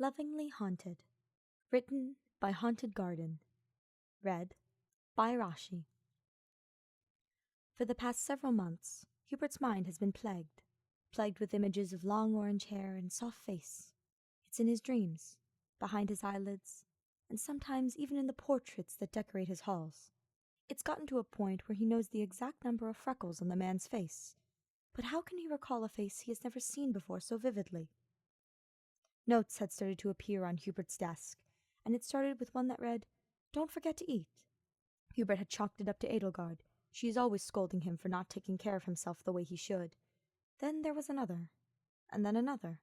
Lovingly Haunted. Written by Haunted Garden. Read by Rashi. For the past several months, Hubert's mind has been plagued with images of long orange hair and soft face. It's in his dreams, behind his eyelids, and sometimes even in the portraits that decorate his halls. It's gotten to a point where he knows the exact number of freckles on the man's face. But how can he recall a face he has never seen before so vividly? Notes had started to appear on Hubert's desk, and it started with one that read, "Don't forget to eat." Hubert had chalked it up to Edelgard. She is always scolding him for not taking care of himself the way he should. Then there was another, and then another.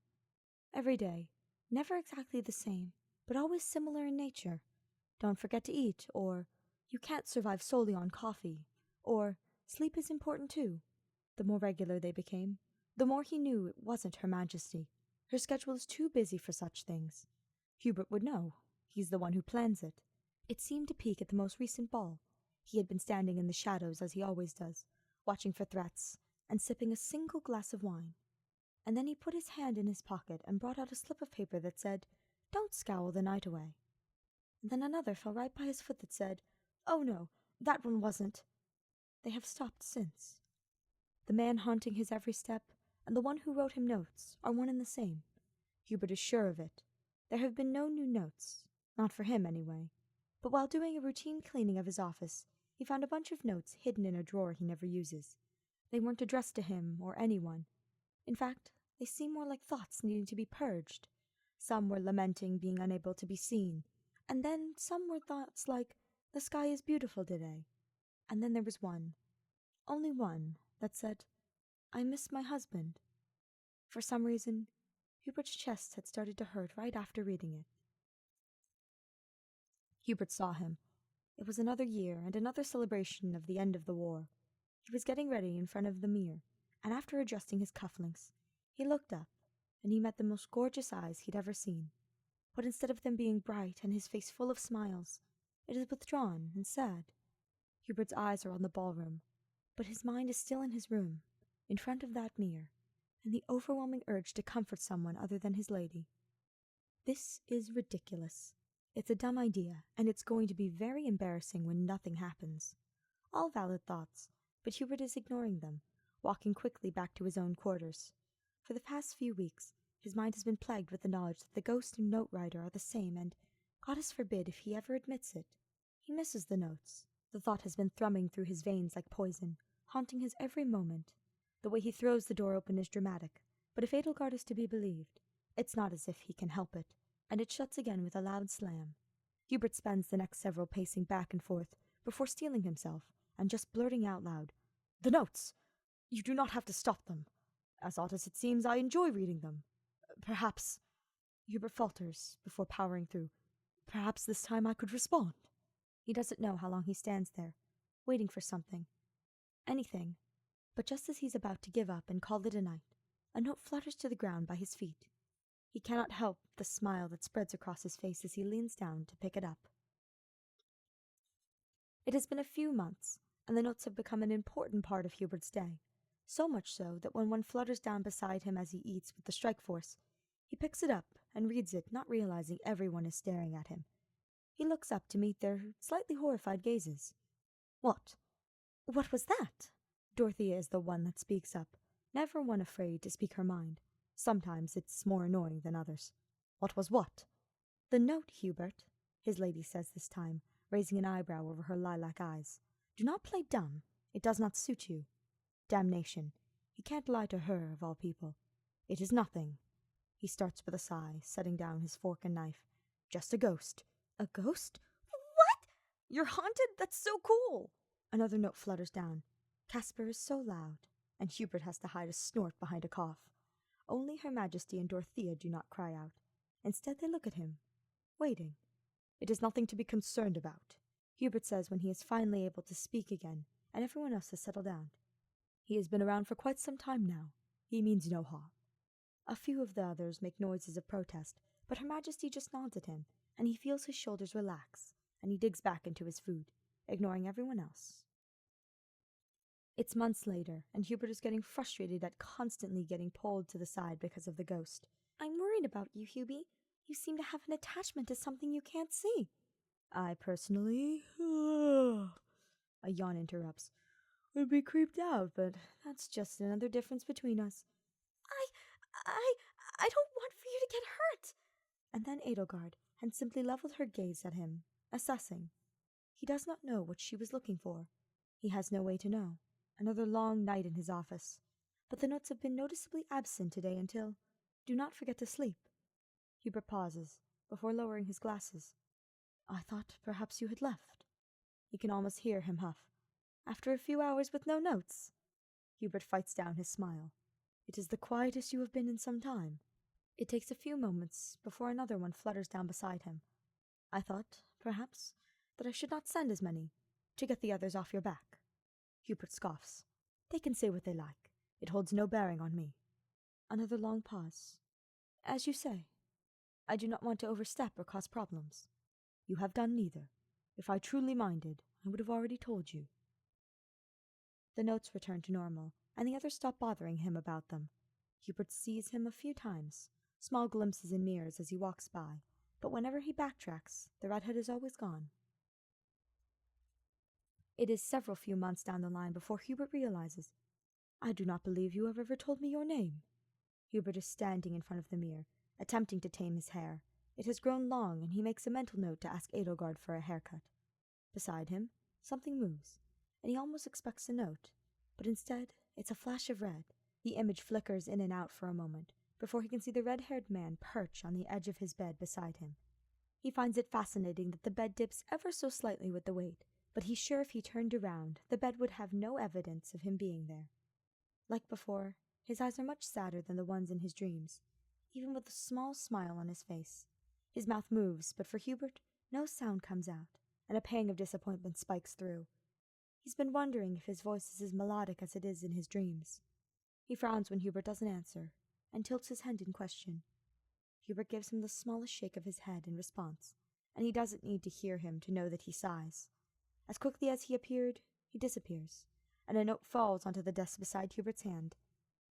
Every day, never exactly the same, but always similar in nature. "Don't forget to eat," or "You can't survive solely on coffee," or "Sleep is important too." The more regular they became, the more he knew it wasn't Her Majesty. Her schedule is too busy for such things. Hubert would know. He's the one who plans it. It seemed to peak at the most recent ball. He had been standing in the shadows, as he always does, watching for threats, and sipping a single glass of wine. And then he put his hand in his pocket and brought out a slip of paper that said, "Don't scowl the night away." And then another fell right by his foot that said, "Oh no, that one wasn't." They have stopped since. The man haunting his every step and the one who wrote him notes are one and the same. Hubert is sure of it. There have been no new notes, not for him anyway. But while doing a routine cleaning of his office, he found a bunch of notes hidden in a drawer he never uses. They weren't addressed to him or anyone. In fact, they seemed more like thoughts needing to be purged. Some were lamenting being unable to be seen, and then some were thoughts like, "The sky is beautiful today." And then there was one, only one, that said, "I miss my husband." For some reason, Hubert's chest had started to hurt right after reading it. Hubert saw him. It was another year and another celebration of the end of the war. He was getting ready in front of the mirror, and after adjusting his cufflinks, he looked up, and he met the most gorgeous eyes he'd ever seen. But instead of them being bright and his face full of smiles, it is withdrawn and sad. Hubert's eyes are on the ballroom, but his mind is still in his room, in front of that mirror, and the overwhelming urge to comfort someone other than his lady. This is ridiculous. It's a dumb idea, and it's going to be very embarrassing when nothing happens. All valid thoughts, but Hubert is ignoring them, walking quickly back to his own quarters. For the past few weeks, his mind has been plagued with the knowledge that the ghost and note writer are the same, and, goddess forbid if he ever admits it, he misses the notes. The thought has been thrumming through his veins like poison, haunting his every moment. The way he throws the door open is dramatic, but if Edelgard is to be believed, it's not as if he can help it, and it shuts again with a loud slam. Hubert spends the next several pacing back and forth before steeling himself and just blurting out loud, "The notes! You do not have to stop them. As odd as it seems, I enjoy reading them. Perhaps—" Hubert falters before powering through. "Perhaps this time I could respond." He doesn't know how long he stands there, waiting for something. Anything. But just as he's about to give up and call it a night, a note flutters to the ground by his feet. He cannot help the smile that spreads across his face as he leans down to pick it up. It has been a few months, and the notes have become an important part of Hubert's day, so much so that when one flutters down beside him as he eats with the strike force, he picks it up and reads it, not realizing everyone is staring at him. He looks up to meet their slightly horrified gazes. "What? What was that?" Dorothea is the one that speaks up, never one afraid to speak her mind. Sometimes it's more annoying than others. "What was what?" "The note, Hubert," his lady says this time, raising an eyebrow over her lilac eyes. "Do not play dumb. It does not suit you." Damnation. He can't lie to her, of all people. "It is nothing." He starts with a sigh, setting down his fork and knife. "Just a ghost." "A ghost? What? You're haunted? That's so cool!" Another note flutters down. Caspar is so loud, and Hubert has to hide a snort behind a cough. Only Her Majesty and Dorothea do not cry out. Instead they look at him, waiting. "It is nothing to be concerned about," Hubert says when he is finally able to speak again, and everyone else has settled down. "He has been around for quite some time now. He means no harm." A few of the others make noises of protest, but Her Majesty just nods at him, and he feels his shoulders relax, and he digs back into his food, ignoring everyone else. It's months later, and Hubert is getting frustrated at constantly getting pulled to the side because of the ghost. "I'm worried about you, Hubie. You seem to have an attachment to something you can't see. I personally, a yawn interrupts, would be creeped out, but that's just another difference between us. I don't want for you to get hurt. And then Edelgard had simply leveled her gaze at him, assessing. He does not know what she was looking for. He has no way to know. Another long night in his office. But the notes have been noticeably absent today until, do not forget to sleep. Hubert pauses, before lowering his glasses. I thought perhaps you had left. He can almost hear him huff. After a few hours with no notes. Hubert fights down his smile. It is the quietest you have been in some time. It takes a few moments before another one flutters down beside him. I thought, perhaps, that I should not send as many, to get the others off your back. Hubert scoffs. They can say what they like. It holds no bearing on me. Another long pause. As you say, I do not want to overstep or cause problems. You have done neither. If I truly minded, I would have already told you. The notes return to normal, and the others stop bothering him about them. Hubert sees him a few times, small glimpses in mirrors as he walks by, but whenever he backtracks, the redhead is always gone. It is several few months down the line before Hubert realizes, I do not believe you have ever told me your name. Hubert is standing in front of the mirror, attempting to tame his hair. It has grown long, and he makes a mental note to ask Edelgard for a haircut. Beside him, something moves, and he almost expects a note, but instead, it's a flash of red. The image flickers in and out for a moment, before he can see the red-haired man perch on the edge of his bed beside him. He finds it fascinating that the bed dips ever so slightly with the weight, but he's sure if he turned around, the bed would have no evidence of him being there. Like before, his eyes are much sadder than the ones in his dreams, even with a small smile on his face. His mouth moves, but for Hubert, no sound comes out, and a pang of disappointment spikes through. He's been wondering if his voice is as melodic as it is in his dreams. He frowns when Hubert doesn't answer, and tilts his head in question. Hubert gives him the smallest shake of his head in response, and he doesn't need to hear him to know that he sighs. As quickly as he appeared, he disappears, and a note falls onto the desk beside Hubert's hand.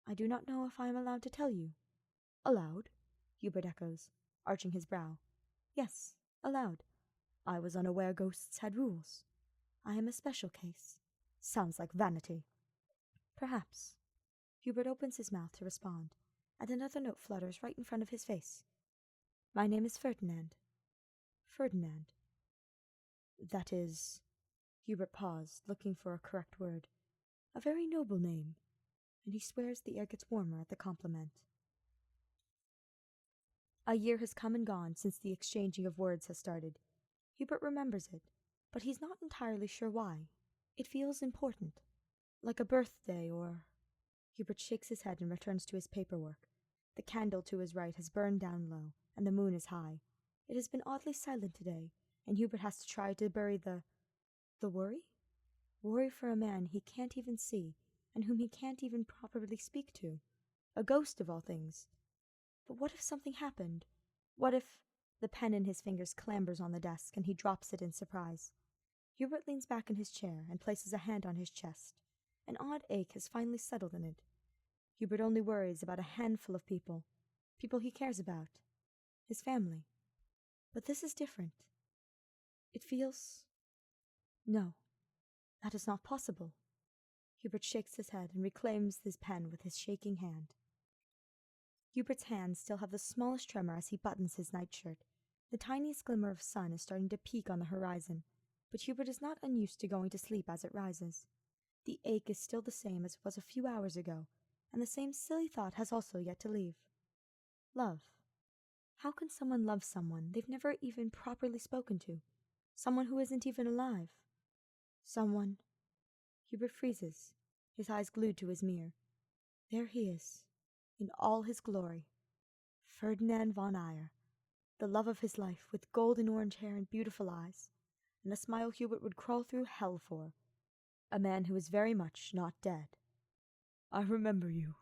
I do not know if I am allowed to tell you. Allowed? Hubert echoes, arching his brow. Yes, allowed. I was unaware ghosts had rules. I am a special case. Sounds like vanity. Perhaps. Hubert opens his mouth to respond, and another note flutters right in front of his face. My name is Ferdinand. Ferdinand. That is... Hubert paused, looking for a correct word. A very noble name, and he swears the air gets warmer at the compliment. A year has come and gone since the exchanging of words has started. Hubert remembers it, but he's not entirely sure why. It feels important, like a birthday or... Hubert shakes his head and returns to his paperwork. The candle to his right has burned down low, and the moon is high. It has been oddly silent today, and Hubert has to try to bury the worry? Worry for a man he can't even see, and whom he can't even properly speak to. A ghost of all things. But what if something happened? What if... The pen in his fingers clambers on the desk, and he drops it in surprise. Hubert leans back in his chair and places a hand on his chest. An odd ache has finally settled in it. Hubert only worries about a handful of people he cares about, his family. But this is different. It feels... No, that is not possible. Hubert shakes his head and reclaims his pen with his shaking hand. Hubert's hands still have the smallest tremor as he buttons his nightshirt. The tiniest glimmer of sun is starting to peek on the horizon, but Hubert is not unused to going to sleep as it rises. The ache is still the same as it was a few hours ago, and the same silly thought has also yet to leave. Love. How can someone love someone they've never even properly spoken to? Someone who isn't even alive? Someone... Hubert freezes, his eyes glued to his mirror. There he is, in all his glory. Ferdinand von Eyre, the love of his life, with golden orange hair and beautiful eyes, and a smile Hubert would crawl through hell for. A man who is very much not dead. I remember you,